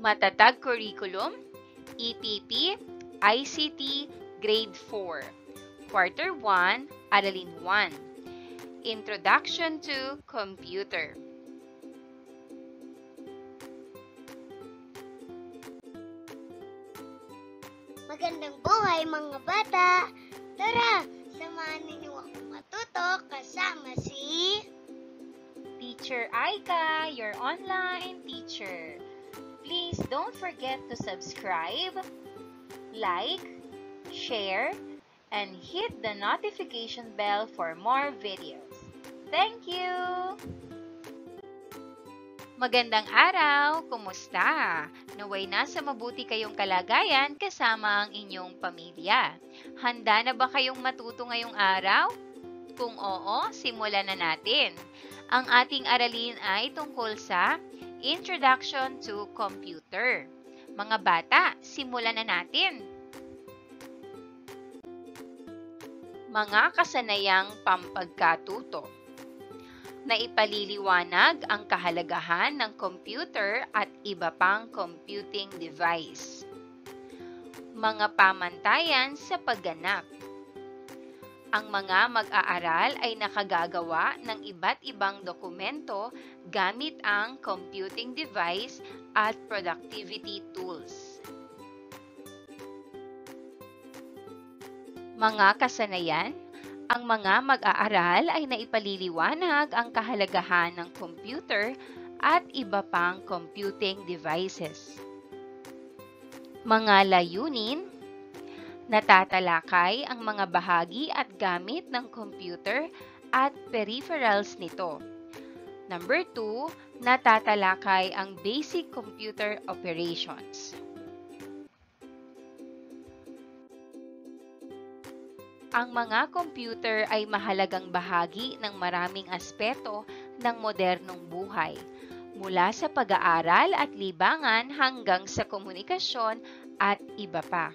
Matatag Curriculum, EPP, ICT, Grade 4, Quarter 1, Aralin 1, Introduction to Computer. Magandang buhay mga bata! Tara, samahan ninyo akong matuto kasama si Teacher Aika, your online teacher. Please don't forget to subscribe, like, share, and hit the notification bell for more videos. Thank you! Magandang araw! Kumusta? Naway nasa mabuti kayong kalagayan kasama ang inyong pamilya. Handa na ba kayong matuto ngayong araw? Kung oo, simulan na natin. Ang ating aralin ay tungkol sa Introduction to Computer. Mga bata, simulan na natin. Mga kasanayang pampagkatuto. Naipaliliwanag ang kahalagahan ng computer at iba pang computing device. Mga pamantayan sa pagganap. Ang mga mag-aaral ay nakagagawa ng iba't ibang dokumento gamit ang computing device at productivity tools. Mga kasanayan, ang mga mag-aaral ay naipaliliwanag ang kahalagahan ng computer at iba pang computing devices. Mga layunin, natatalakay ang mga bahagi at gamit ng computer at peripherals nito. Number 2, natatalakay ang basic computer operations. Ang mga computer ay mahalagang bahagi ng maraming aspeto ng modernong buhay, mula sa pag-aaral at libangan hanggang sa komunikasyon at iba pa.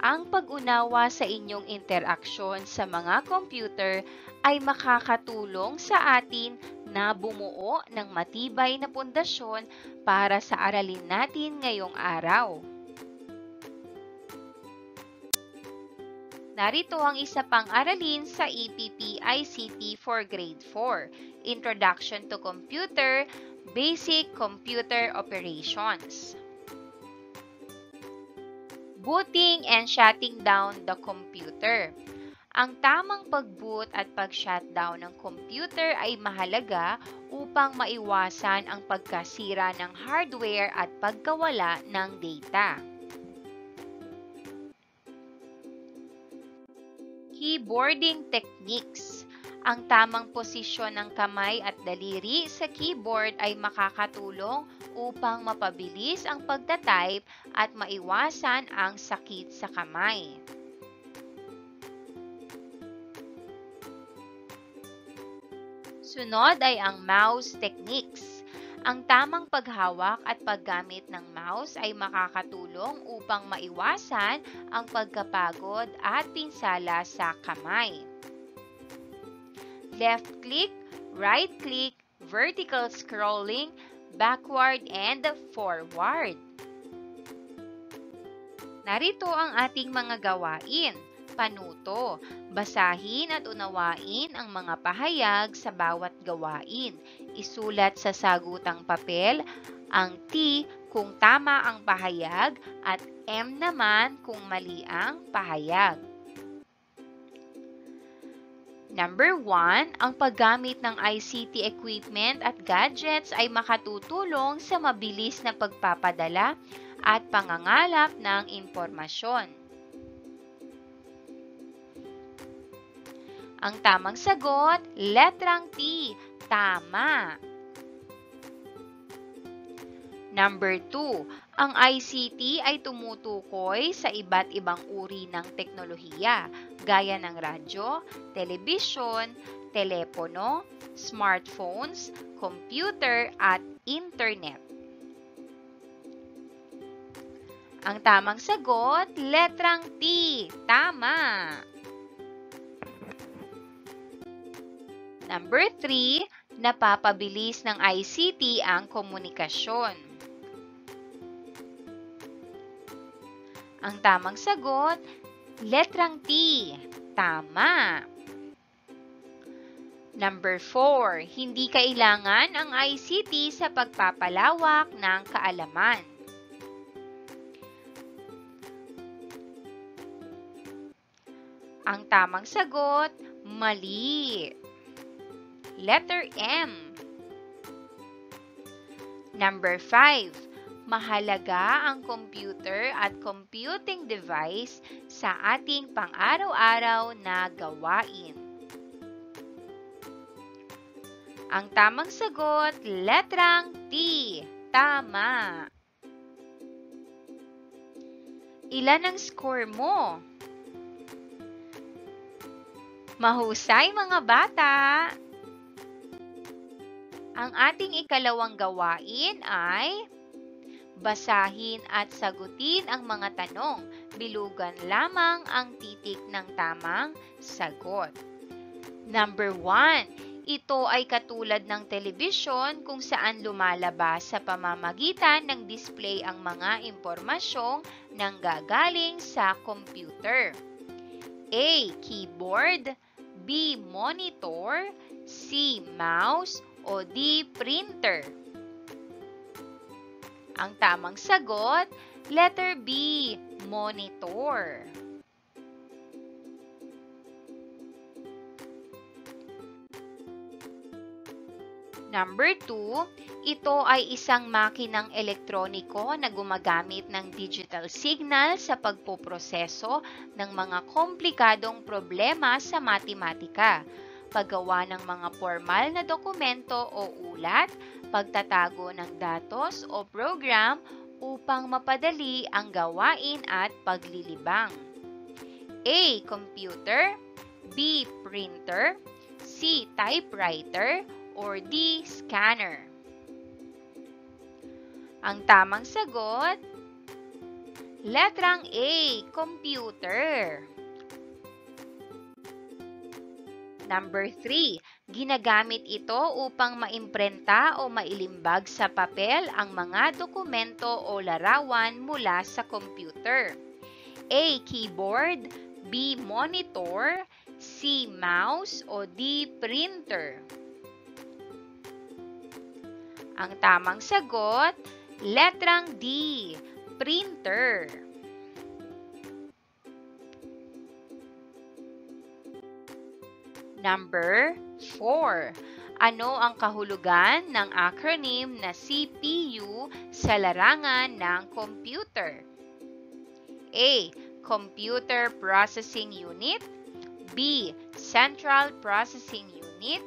Ang pag-unawa sa inyong interaksyon sa mga computer ay makakatulong sa atin na bumuo ng matibay na pundasyon para sa aralin natin ngayong araw. Narito ang isa pang aralin sa EPP ICT for Grade 4, Introduction to Computer, Basic Computer Operations. Booting and shutting down the computer. Ang tamang pag-boot at pag-shutdown ng computer ay mahalaga upang maiwasan ang pagkasira ng hardware at pagkawala ng data. Keyboarding techniques. Ang tamang posisyon ng kamay at daliri sa keyboard ay makakatulong upang mapabilis ang pagtatype at maiwasan ang sakit sa kamay. Sunod ay ang mouse techniques. Ang tamang paghawak at paggamit ng mouse ay makakatulong upang maiwasan ang pagkapagod at pinsala sa kamay. Left click, right click, vertical scrolling, backward and forward. Narito ang ating mga gawain. Panuto. Basahin at unawain ang mga pahayag sa bawat gawain. Isulat sa sagutang papel ang T kung tama ang pahayag at M naman kung mali ang pahayag. Number 1, ang paggamit ng ICT equipment at gadgets ay makatutulong sa mabilis na pagpapadala at pangangalap ng impormasyon. Ang tamang sagot, letrang T, tama. Number 2, ang ICT ay tumutukoy sa iba't ibang uri ng teknolohiya gaya ng radyo, telebisyon, telepono, smartphones, computer at internet. Ang tamang sagot, letrang T, tama. Number 3, napapabilis ng ICT ang komunikasyon. Ang tamang sagot, letrang T. Tama. Number 4, hindi kailangan ang ICT sa pagpapalawak ng kaalaman. Ang tamang sagot, mali. Letter M. Number 5, mahalaga ang computer at computing device sa ating pang-araw-araw na gawain. Ang tamang sagot, letrang T. Tama. Ilan ang score mo? Mahusay mga bata! Ang ating ikalawang gawain ay basahin at sagutin ang mga tanong. Bilugan lamang ang titik ng tamang sagot. Number 1. Ito ay katulad ng telebisyon kung saan lumalabas sa pamamagitan ng display ang mga impormasyong nanggagaling sa computer. A. Keyboard, B. Monitor, C. Mouse, o D. Printer. Ang tamang sagot, letter B. Monitor. Number 2, ito ay isang makinang elektroniko na gumagamit ng digital signal sa pagpoproseso ng mga komplikadong problema sa matematika, paggawa ng mga formal na dokumento o ulat, pagtatago ng datos o program upang mapadali ang gawain at paglilibang. A. Computer, B. Printer, C. Typewriter, or D. Scanner. Ang tamang sagot, letrang A. Computer. Number 3. Ginagamit ito upang maimprenta o mailimbag sa papel ang mga dokumento o larawan mula sa computer. A. Keyboard, B. Monitor, C. Mouse, o D. Printer. Ang tamang sagot, letrang D. Printer. Number 4. Ano ang kahulugan ng acronym na CPU sa larangan ng computer? A. Computer Processing Unit, B. Central Processing Unit,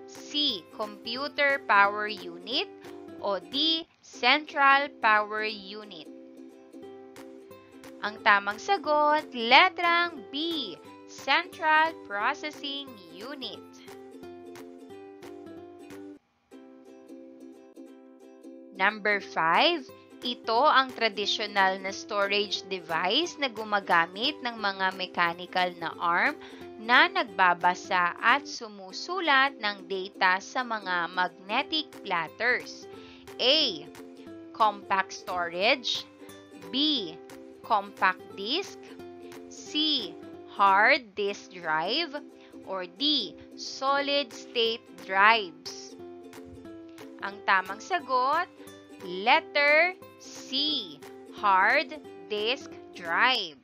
C. Computer Power Unit, o D. Central Power Unit. Ang tamang sagot, letrang B. Central Processing Unit. Number 5. Ito ang traditional na storage device na gumagamit ng mga mechanical na arm na nagbabasa at sumusulat ng data sa mga magnetic platters. A. Compact storage, B. Compact disk, C. Hard disk drive, or D. Solid state drives. Ang tamang sagot, letter C. Hard disk drive.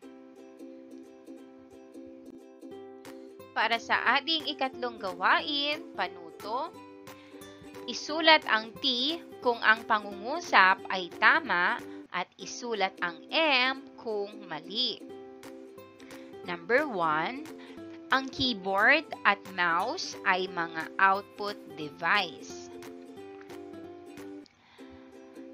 Para sa ating ikatlong gawain, panuto, isulat ang T kung ang pangungusap ay tama at isulat ang M kung mali. Number 1, ang keyboard at mouse ay mga output device.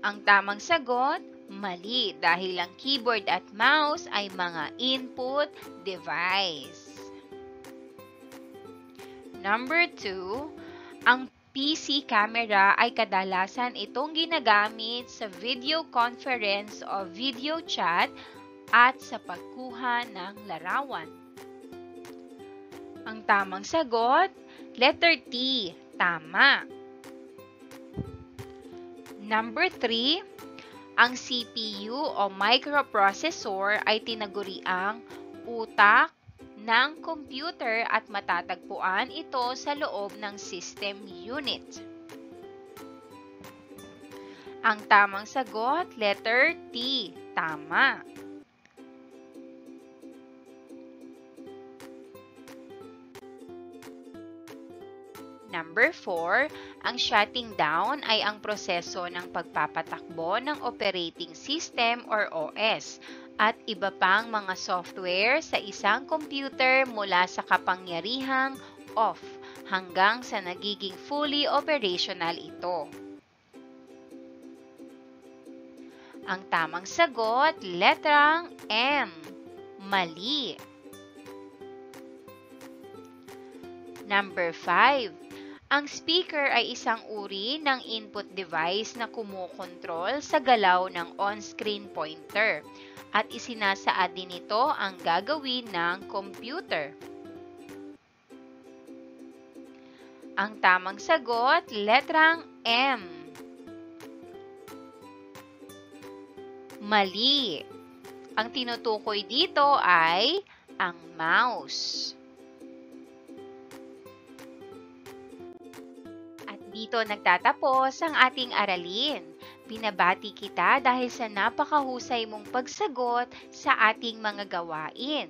Ang tamang sagot, mali dahil ang keyboard at mouse ay mga input device. Number 2, ang PC camera ay kadalasan itong ginagamit sa video conference o video chat at sa pagkuha ng larawan. Ang tamang sagot, letter T, tama. Number 3, Ang CPU o microprocessor ay tinaguriang utak ng computer at matatagpuan ito sa loob ng system unit. Ang tamang sagot, letter T. Tama. Number 4, ang shutting down ay ang proseso ng pagpapatakbo ng operating system or OS at iba pang mga software sa isang computer mula sa kapangyarihang off hanggang sa nagiging fully operational ito. Ang tamang sagot, letrang M. Mali. Number 5. Ang speaker ay isang uri ng input device na kumukontrol sa galaw ng on-screen pointer at isinasaad din ito ang gagawin ng computer. Ang tamang sagot, letrang M. Mali. Ang tinutukoy dito ay ang mouse. Dito nagtatapos ang ating aralin. Binabati kita dahil sa napakahusay mong pagsagot sa ating mga gawain.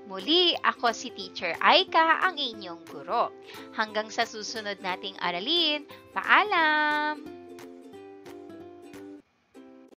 Muli, ako si Teacher Aika, ang inyong guro. Hanggang sa susunod nating aralin, paalam!